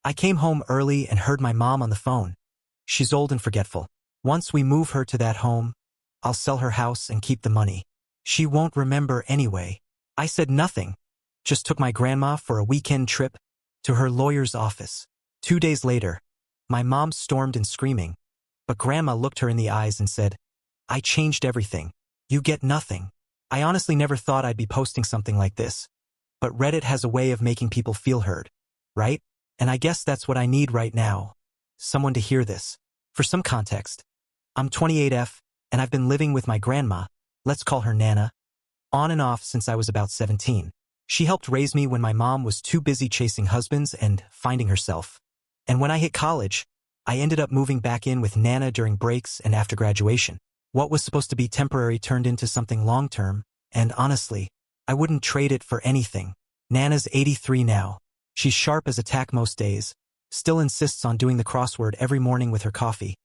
I came home early and heard my mom on the phone. She's old and forgetful. Once we move her to that home, I'll sell her house and keep the money. She won't remember anyway. I said nothing, just took my grandma for a weekend trip to her lawyer's office. 2 days later, my mom stormed in screaming, but Grandma looked her in the eyes and said, "I changed everything. You get nothing." I honestly never thought I'd be posting something like this, but Reddit has a way of making people feel heard, right? And I guess that's what I need right now. Someone to hear this. For some context, I'm 28F, and I've been living with my grandma, let's call her Nana, on and off since I was about 17. She helped raise me when my mom was too busy chasing husbands and finding herself. And when I hit college, I ended up moving back in with Nana during breaks and after graduation. What was supposed to be temporary turned into something long-term, and honestly, I wouldn't trade it for anything. Nana's 83 now. She's sharp as a tack most days, still insists on doing the crossword every morning with her coffee,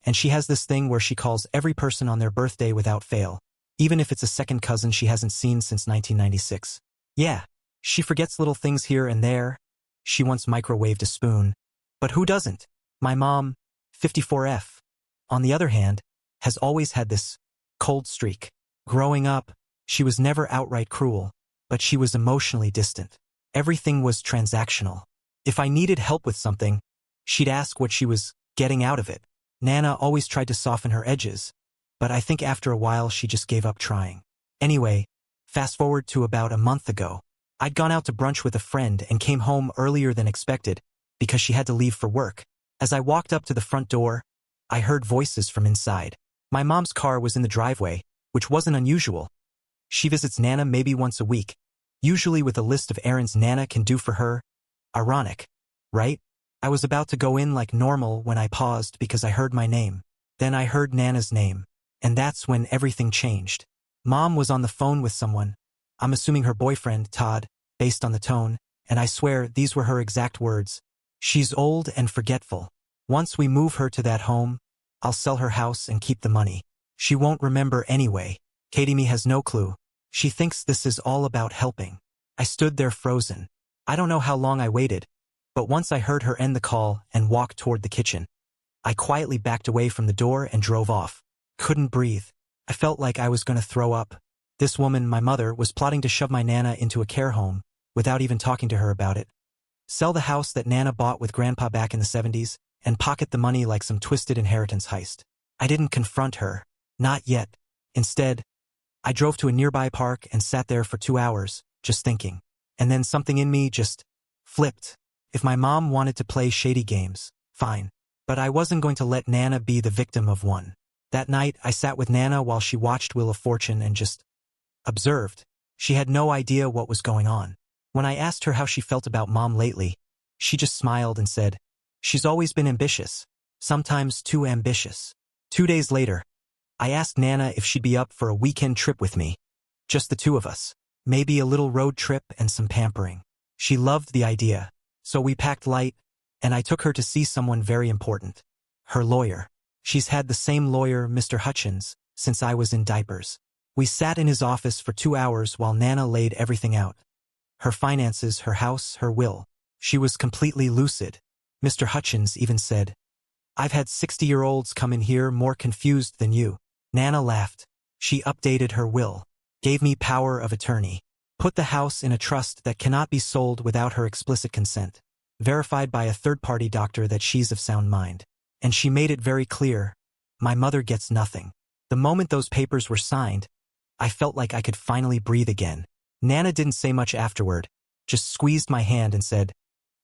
and she has this thing where she calls every person on their birthday without fail, even if it's a second cousin she hasn't seen since 1996. Yeah, she forgets little things here and there. She once microwaved a spoon. But who doesn't? My mom, 54F, on the other hand, has always had this cold streak. Growing up, she was never outright cruel, but she was emotionally distant. Everything was transactional. If I needed help with something, she'd ask what she was getting out of it. Nana always tried to soften her edges, but I think after a while she just gave up trying. Anyway, fast forward to about a month ago. I'd gone out to brunch with a friend and came home earlier than expected because she had to leave for work. As I walked up to the front door, I heard voices from inside. My mom's car was in the driveway, which wasn't unusual. She visits Nana maybe once a week, usually with a list of errands Nana can do for her. Ironic, right? I was about to go in like normal when I paused because I heard my name. Then I heard Nana's name, and that's when everything changed. Mom was on the phone with someone, I'm assuming her boyfriend, Todd, based on the tone, and I swear these were her exact words. "She's old and forgetful. Once we move her to that home, I'll sell her house and keep the money. She won't remember anyway." Katie Me has no clue. She thinks this is all about helping. I stood there frozen. I don't know how long I waited, but once I heard her end the call and walk toward the kitchen, I quietly backed away from the door and drove off. Couldn't breathe. I felt like I was going to throw up. This woman, my mother, was plotting to shove my Nana into a care home without even talking to her about it. Sell the house that Nana bought with Grandpa back in the 70s and pocket the money like some twisted inheritance heist. I didn't confront her. Not yet. Instead, I drove to a nearby park and sat there for 2 hours, just thinking. And then something in me just flipped. If my mom wanted to play shady games, fine. But I wasn't going to let Nana be the victim of one. That night, I sat with Nana while she watched Wheel of Fortune and just observed. She had no idea what was going on. When I asked her how she felt about Mom lately, she just smiled and said, "She's always been ambitious, sometimes too ambitious." 2 days later, I asked Nana if she'd be up for a weekend trip with me. Just the two of us. Maybe a little road trip and some pampering. She loved the idea. So we packed light, and I took her to see someone very important. Her lawyer. She's had the same lawyer, Mr. Hutchins, since I was in diapers. We sat in his office for 2 hours while Nana laid everything out. Her finances, her house, her will. She was completely lucid. Mr. Hutchins even said, "I've had 60-year-olds come in here more confused than you." Nana laughed. She updated her will, gave me power of attorney, put the house in a trust that cannot be sold without her explicit consent, verified by a third-party doctor that she's of sound mind. And she made it very clear, my mother gets nothing. The moment those papers were signed, I felt like I could finally breathe again. Nana didn't say much afterward, just squeezed my hand and said,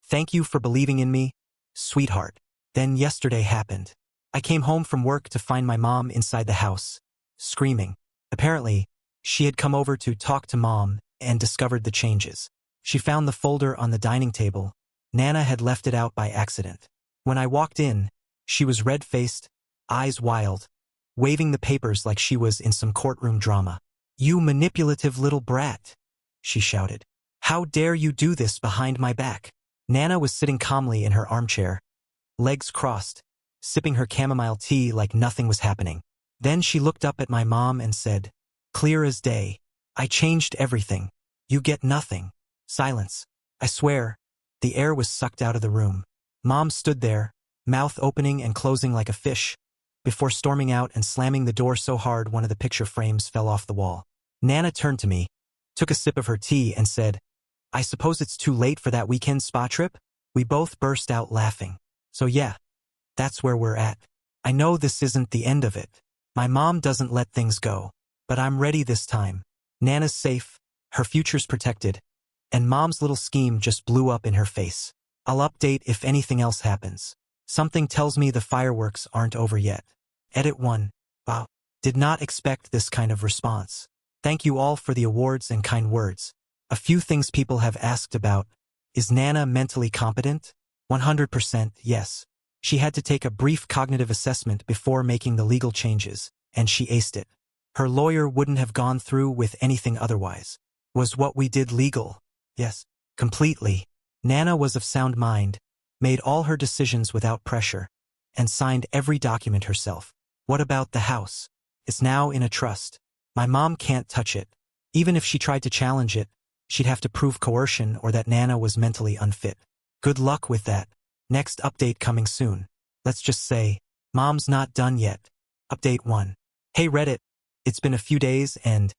"Thank you for believing in me, sweetheart." Then yesterday happened. I came home from work to find my mom inside the house, screaming. Apparently, she had come over to talk to Mom and discovered the changes. She found the folder on the dining table. Nana had left it out by accident. When I walked in, she was red-faced, eyes wild, waving the papers like she was in some courtroom drama. "You manipulative little brat," she shouted. "How dare you do this behind my back?" Nana was sitting calmly in her armchair, legs crossed, sipping her chamomile tea like nothing was happening. Then she looked up at my mom and said, clear as day, "I changed everything. You get nothing." Silence. I swear, the air was sucked out of the room. Mom stood there, mouth opening and closing like a fish, before storming out and slamming the door so hard one of the picture frames fell off the wall. Nana turned to me, took a sip of her tea and said, "I suppose it's too late for that weekend spa trip?" We both burst out laughing. So yeah, that's where we're at. I know this isn't the end of it. My mom doesn't let things go. But I'm ready this time. Nana's safe, her future's protected, and Mom's little scheme just blew up in her face. I'll update if anything else happens. Something tells me the fireworks aren't over yet. Edit 1. Wow. Did not expect this kind of response. Thank you all for the awards and kind words. A few things people have asked about. Is Nana mentally competent? 100% yes. She had to take a brief cognitive assessment before making the legal changes, and she aced it. Her lawyer wouldn't have gone through with anything otherwise. Was what we did legal? Yes, completely. Nana was of sound mind, made all her decisions without pressure, and signed every document herself. What about the house? It's now in a trust. My mom can't touch it. Even if she tried to challenge it, she'd have to prove coercion or that Nana was mentally unfit. Good luck with that. Next update coming soon. Let's just say, Mom's not done yet. Update 1. Hey Reddit. It's been a few days and,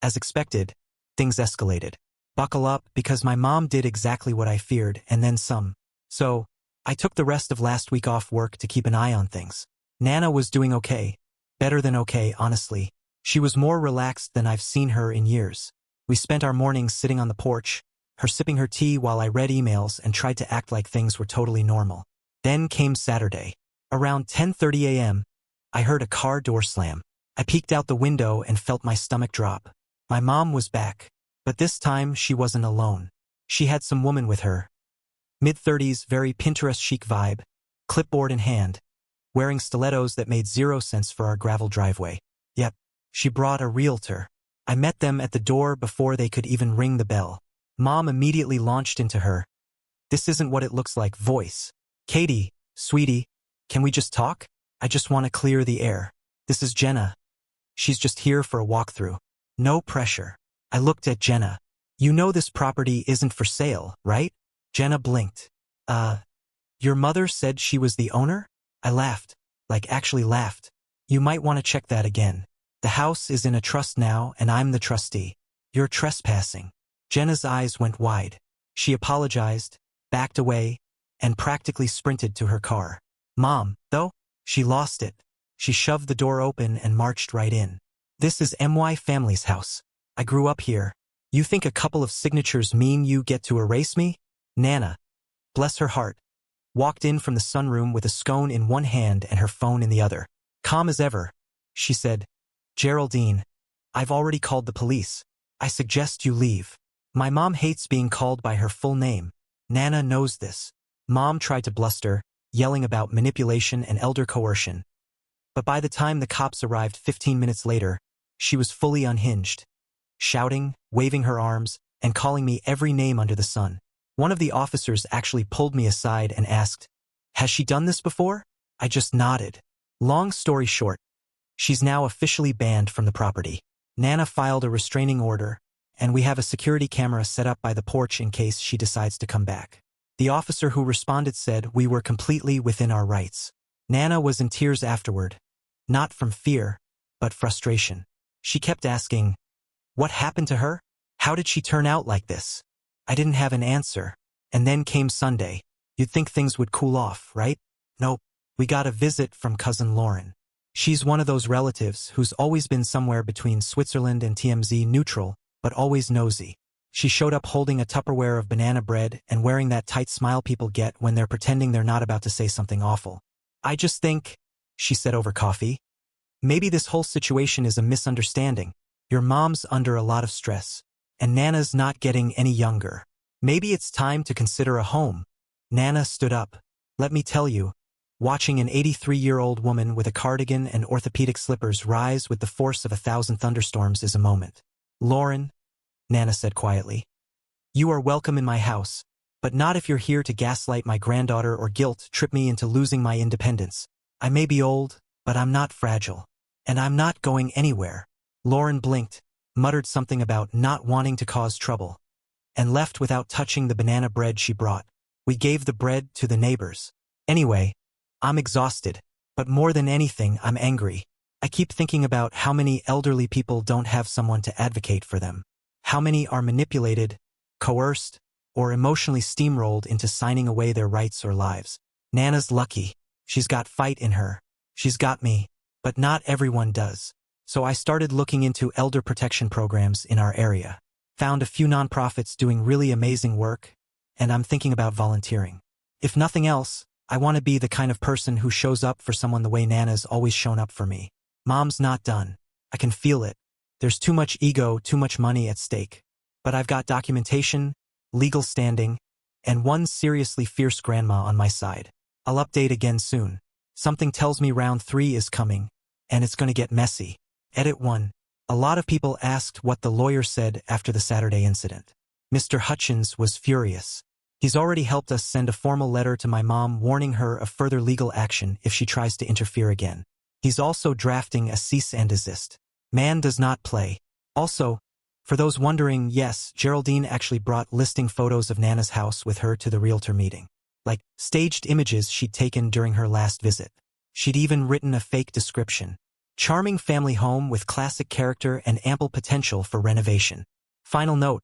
as expected, things escalated. Buckle up because my mom did exactly what I feared and then some. So, I took the rest of last week off work to keep an eye on things. Nana was doing okay. Better than okay, honestly. She was more relaxed than I've seen her in years. We spent our mornings sitting on the porch, her sipping her tea while I read emails and tried to act like things were totally normal. Then came Saturday. Around 10:30 a.m., I heard a car door slam. I peeked out the window and felt my stomach drop. My mom was back, but this time she wasn't alone. She had some woman with her. Mid-30s, very Pinterest chic vibe, clipboard in hand, wearing stilettos that made zero sense for our gravel driveway. Yep, she brought a realtor. I met them at the door before they could even ring the bell. Mom immediately launched into her "This isn't what it looks like" voice. "Katie, sweetie, can we just talk? I just want to clear the air. This is Jenna. She's just here for a walkthrough. No pressure." I looked at Jenna. "You know this property isn't for sale, right?" Jenna blinked. Your mother said she was the owner?" I laughed. Like actually laughed. "You might want to check that again. The house is in a trust now and I'm the trustee. You're trespassing." Jenna's eyes went wide. She apologized, backed away, and practically sprinted to her car. Mom, though? She lost it. She shoved the door open and marched right in. "This is my family's house. I grew up here. You think a couple of signatures mean you get to erase me?" Nana, bless her heart, walked in from the sunroom with a scone in one hand and her phone in the other. Calm as ever, she said, "Geraldine, I've already called the police. I suggest you leave." My mom hates being called by her full name. Nana knows this. Mom tried to bluster, yelling about manipulation and elder coercion. But by the time the cops arrived 15 minutes later, she was fully unhinged, shouting, waving her arms, and calling me every name under the sun. One of the officers actually pulled me aside and asked, "Has she done this before?" I just nodded. Long story short, she's now officially banned from the property. Nana filed a restraining order, and we have a security camera set up by the porch in case she decides to come back. The officer who responded said we were completely within our rights. Nana was in tears afterward, not from fear, but frustration. She kept asking, "What happened to her? How did she turn out like this?" I didn't have an answer. And then came Sunday. You'd think things would cool off, right? Nope. We got a visit from cousin Lauren. She's one of those relatives who's always been somewhere between Switzerland and TMZ neutral, but always nosy. She showed up holding a Tupperware of banana bread and wearing that tight smile people get when they're pretending they're not about to say something awful. "I just think," she said over coffee, "maybe this whole situation is a misunderstanding. Your mom's under a lot of stress, and Nana's not getting any younger. Maybe it's time to consider a home." Nana stood up. Let me tell you, watching an 83-year-old woman with a cardigan and orthopedic slippers rise with the force of 1,000 thunderstorms is a moment. "Lauren," Nana said quietly, "you are welcome in my house, but not if you're here to gaslight my granddaughter or guilt-trip me into losing my independence. I may be old, but I'm not fragile. And I'm not going anywhere." Lauren blinked, muttered something about not wanting to cause trouble, and left without touching the banana bread she brought. We gave the bread to the neighbors. Anyway, I'm exhausted. But more than anything, I'm angry. I keep thinking about how many elderly people don't have someone to advocate for them. How many are manipulated, coerced, or emotionally steamrolled into signing away their rights or lives. Nana's lucky. She's got fight in her. She's got me. But not everyone does. So I started looking into elder protection programs in our area. Found a few nonprofits doing really amazing work, and I'm thinking about volunteering. If nothing else, I want to be the kind of person who shows up for someone the way Nana's always shown up for me. Mom's not done. I can feel it. There's too much ego, too much money at stake. But I've got documentation, legal standing, and one seriously fierce grandma on my side. I'll update again soon. Something tells me round 3 is coming, and it's going to get messy. Edit 1. A lot of people asked what the lawyer said after the Saturday incident. Mr. Hutchins was furious. He's already helped us send a formal letter to my mom warning her of further legal action if she tries to interfere again. He's also drafting a cease and desist. Man does not play. Also, for those wondering, yes, Geraldine actually brought listing photos of Nana's house with her to the realtor meeting. Like staged images she'd taken during her last visit. She'd even written a fake description. Charming family home with classic character and ample potential for renovation. Final note.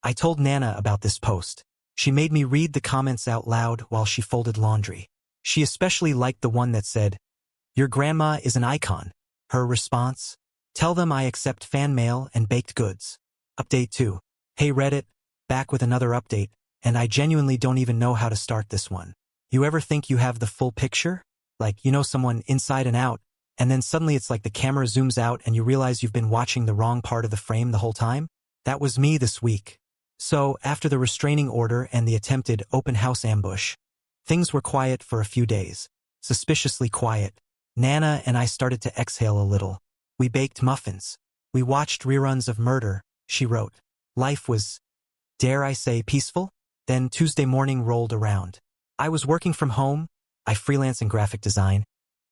I told Nana about this post. She made me read the comments out loud while she folded laundry. She especially liked the one that said, "Your grandma is an icon." Her response? "Tell them I accept fan mail and baked goods." Update 2. Hey Reddit, back with another update, and I genuinely don't even know how to start this one. You ever think you have the full picture? Like, you know someone inside and out, and then suddenly it's like the camera zooms out and you realize you've been watching the wrong part of the frame the whole time? That was me this week. So, after the restraining order and the attempted open house ambush, things were quiet for a few days. Suspiciously quiet. Nana and I started to exhale a little. We baked muffins. We watched reruns of Murder, She Wrote. Life was, dare I say, peaceful? Then Tuesday morning rolled around. I was working from home, I freelance in graphic design,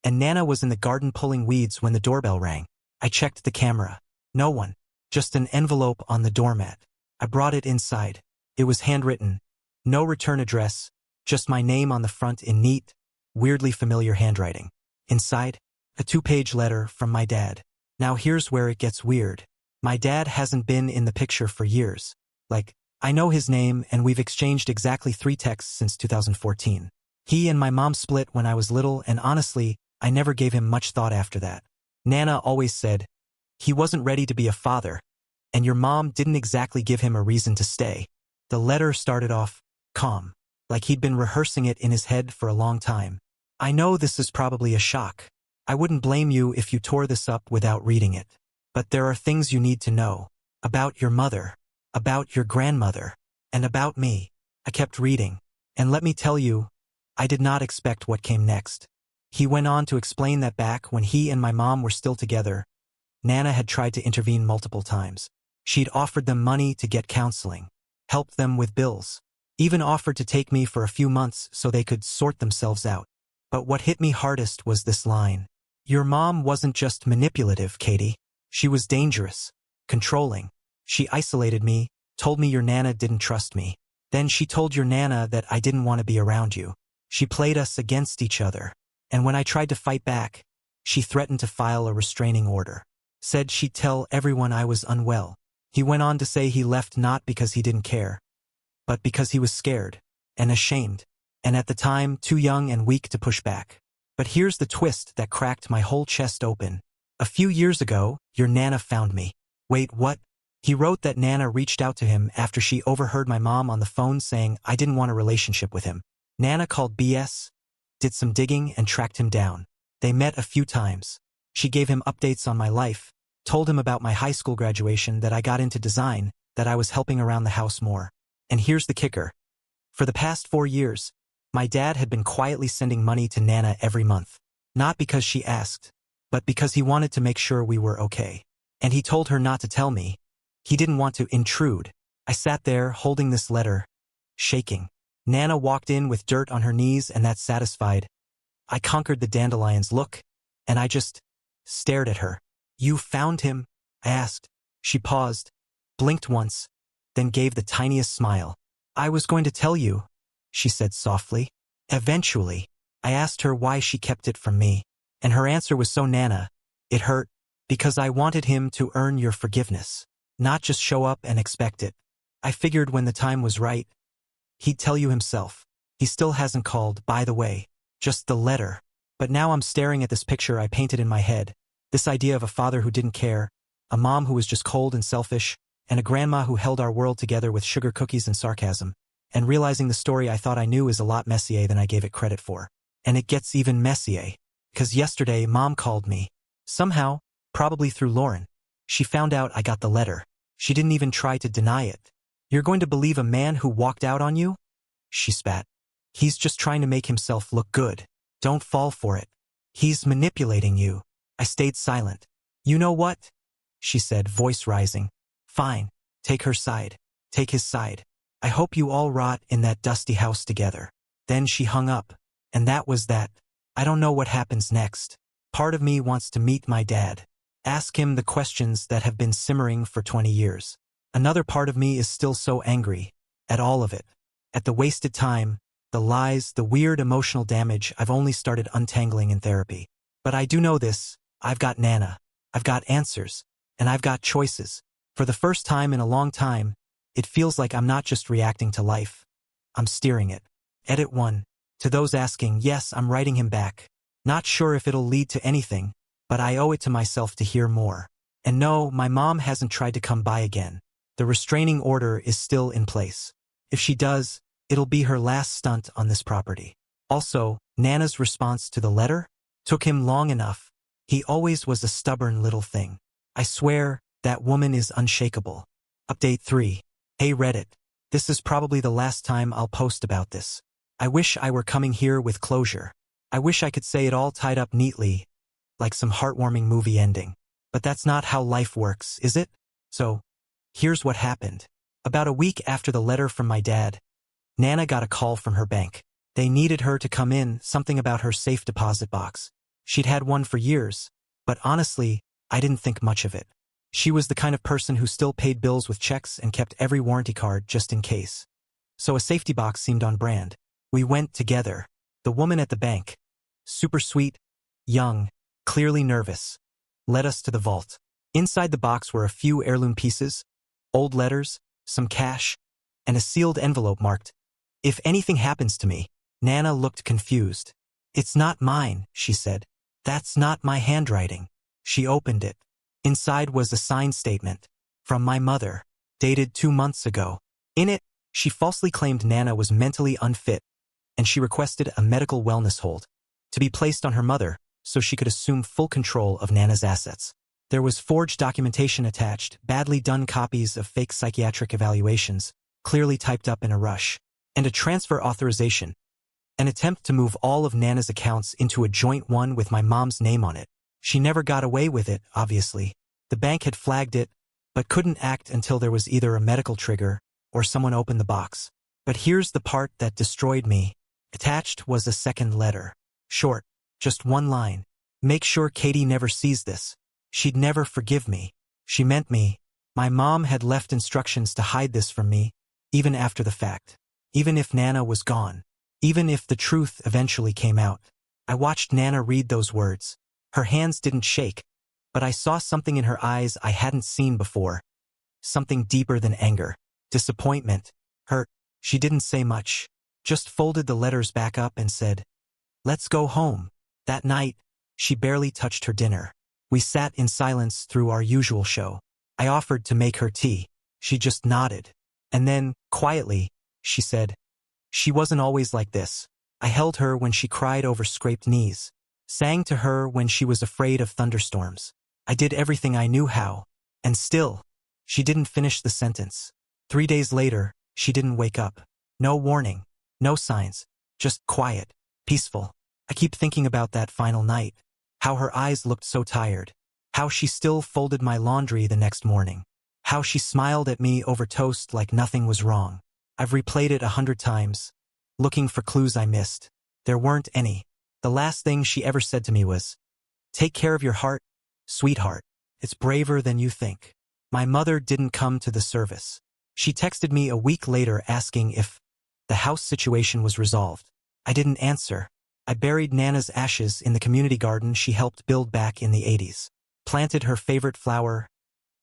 and Nana was in the garden pulling weeds when the doorbell rang. I checked the camera. No one. Just an envelope on the doormat. I brought it inside. It was handwritten. No return address, just my name on the front in neat, weirdly familiar handwriting. Inside, a 2-page letter from my dad. Now here's where it gets weird. My dad hasn't been in the picture for years. Like, I know his name and we've exchanged exactly 3 texts since 2014. He and my mom split when I was little and honestly, I never gave him much thought after that. Nana always said, he wasn't ready to be a father, and your mom didn't exactly give him a reason to stay. The letter started off calm, like he'd been rehearsing it in his head for a long time. I know this is probably a shock. I wouldn't blame you if you tore this up without reading it. But there are things you need to know. About your mother. About your grandmother. And about me. I kept reading. And let me tell you, I did not expect what came next. He went on to explain that back when he and my mom were still together, Nana had tried to intervene multiple times. She'd offered them money to get counseling, helped them with bills, even offered to take me for a few months so they could sort themselves out. But what hit me hardest was this line. Your mom wasn't just manipulative, Katie. She was dangerous, controlling. She isolated me, told me your Nana didn't trust me. Then she told your Nana that I didn't want to be around you. She played us against each other. And when I tried to fight back, she threatened to file a restraining order. Said she'd tell everyone I was unwell. He went on to say he left not because he didn't care, but because he was scared and ashamed, and at the time too young and weak to push back. But here's the twist that cracked my whole chest open. A few years ago, your Nana found me. Wait, what? He wrote that Nana reached out to him after she overheard my mom on the phone saying I didn't want a relationship with him. Nana called BS, did some digging and tracked him down. They met a few times. She gave him updates on my life, told him about my high school graduation, that I got into design, that I was helping around the house more. And here's the kicker. For the past 4 years, my dad had been quietly sending money to Nana every month. Not because she asked, but because he wanted to make sure we were okay. And he told her not to tell me. He didn't want to intrude. I sat there holding this letter, shaking. Nana walked in with dirt on her knees and that satisfied. I conquered the dandelion's look, and I just stared at her. You found him? I asked. She paused, blinked once, then gave the tiniest smile. I was going to tell you, she said softly. Eventually, I asked her why she kept it from me, and her answer was so Nana. It hurt, because I wanted him to earn your forgiveness, not just show up and expect it. I figured when the time was right, he'd tell you himself. He still hasn't called, by the way, just the letter. But now I'm staring at this picture I painted in my head, this idea of a father who didn't care, a mom who was just cold and selfish, and a grandma who held our world together with sugar cookies and sarcasm, and realizing the story I thought I knew is a lot messier than I gave it credit for. And it gets even messier, because yesterday Mom called me. Somehow, probably through Lauren. She found out I got the letter. She didn't even try to deny it. You're going to believe a man who walked out on you? She spat. He's just trying to make himself look good. Don't fall for it. He's manipulating you. I stayed silent. You know what? She said, voice rising. Fine. Take her side. Take his side. I hope you all rot in that dusty house together. Then she hung up. And that was that. I don't know what happens next. Part of me wants to meet my dad. Ask him the questions that have been simmering for 20 years. Another part of me is still so angry. At all of it. At the wasted time, the lies, the weird emotional damage I've only started untangling in therapy. But I do know this. I've got Nana. I've got answers. And I've got choices. For the first time in a long time, it feels like I'm not just reacting to life. I'm steering it. Edit 1. To those asking, yes, I'm writing him back. Not sure if it'll lead to anything, but I owe it to myself to hear more. And no, my mom hasn't tried to come by again. The restraining order is still in place. If she does, it'll be her last stunt on this property. Also, Nana's response to the letter took him long enough. He always was a stubborn little thing. I swear, that woman is unshakable. Update 3. Hey Reddit. This is probably the last time I'll post about this. I wish I were coming here with closure. I wish I could say it all tied up neatly, like some heartwarming movie ending. But that's not how life works, is it? So, here's what happened. About a week after the letter from my dad, Nana got a call from her bank. They needed her to come in, something about her safe deposit box. She'd had one for years, but honestly, I didn't think much of it. She was the kind of person who still paid bills with checks and kept every warranty card just in case. So a safety box seemed on brand. We went together. The woman at the bank, super sweet, young, clearly nervous, led us to the vault. Inside the box were a few heirloom pieces, old letters, some cash, and a sealed envelope marked, "If anything happens to me." Nana looked confused. "It's not mine," she said. "That's not my handwriting." She opened it. Inside was a signed statement. From my mother. Dated 2 months ago. In it, she falsely claimed Nana was mentally unfit, and she requested a medical wellness hold to be placed on her mother so she could assume full control of Nana's assets. There was forged documentation attached, badly done copies of fake psychiatric evaluations, clearly typed up in a rush, and a transfer authorization, an attempt to move all of Nana's accounts into a joint one with my mom's name on it. She never got away with it, obviously. The bank had flagged it, but couldn't act until there was either a medical trigger or someone opened the box. But here's the part that destroyed me. Attached was a second letter. Short, just one line. "Make sure Katie never sees this. She'd never forgive me. She meant me." My mom had left instructions to hide this from me, even after the fact. Even if Nana was gone. Even if the truth eventually came out. I watched Nana read those words. Her hands didn't shake, but I saw something in her eyes I hadn't seen before. Something deeper than anger. Disappointment. Hurt. She didn't say much. Just folded the letters back up and said, "Let's go home." That night, she barely touched her dinner. We sat in silence through our usual show. I offered to make her tea. She just nodded. And then, quietly, she said, "She wasn't always like this." I held her when she cried over scraped knees. Sang to her when she was afraid of thunderstorms. I did everything I knew how. And still, she didn't finish the sentence. 3 days later, she didn't wake up. No warning. No signs. Just quiet. Peaceful. I keep thinking about that final night. How her eyes looked so tired. How she still folded my laundry the next morning. How she smiled at me over toast like nothing was wrong. I've replayed it 100 times, looking for clues I missed. There weren't any. The last thing she ever said to me was, "Take care of your heart, sweetheart. It's braver than you think." My mother didn't come to the service. She texted me a week later asking if The house situation was resolved. I didn't answer. I buried Nana's ashes in the community garden she helped build back in the 80s. Planted her favorite flower,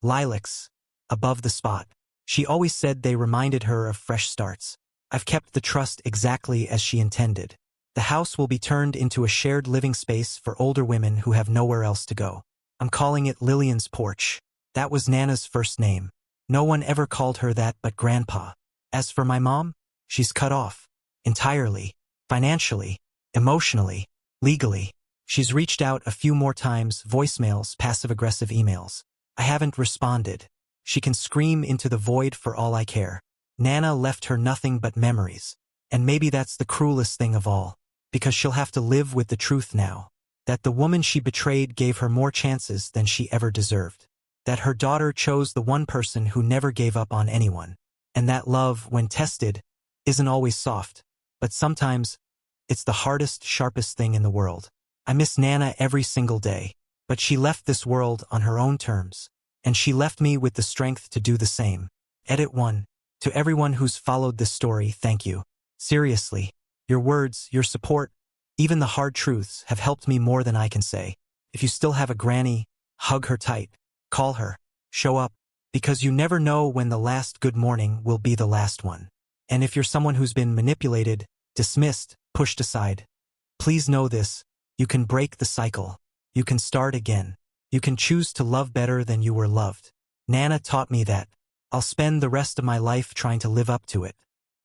lilacs, above the spot. She always said they reminded her of fresh starts. I've kept the trust exactly as she intended. The house will be turned into a shared living space for older women who have nowhere else to go. I'm calling it Lillian's Porch. That was Nana's first name. No one ever called her that but Grandpa. As for my mom, she's cut off. Entirely. Financially. Emotionally. Legally. She's reached out a few more times, voicemails, passive-aggressive emails. I haven't responded. She can scream into the void for all I care. Nana left her nothing but memories. And maybe that's the cruelest thing of all. Because she'll have to live with the truth now. That the woman she betrayed gave her more chances than she ever deserved. That her daughter chose the one person who never gave up on anyone. And that love, when tested, isn't always soft. But sometimes, it's the hardest, sharpest thing in the world. I miss Nana every single day. But she left this world on her own terms. And she left me with the strength to do the same. Edit 1. To everyone who's followed this story, thank you. Seriously. Your words, your support, even the hard truths have helped me more than I can say. If you still have a granny, hug her tight. Call her. Show up. Because you never know when the last good morning will be the last one. And if you're someone who's been manipulated, dismissed, pushed aside, please know this. You can break the cycle. You can start again. You can choose to love better than you were loved. Nana taught me that. I'll spend the rest of my life trying to live up to it.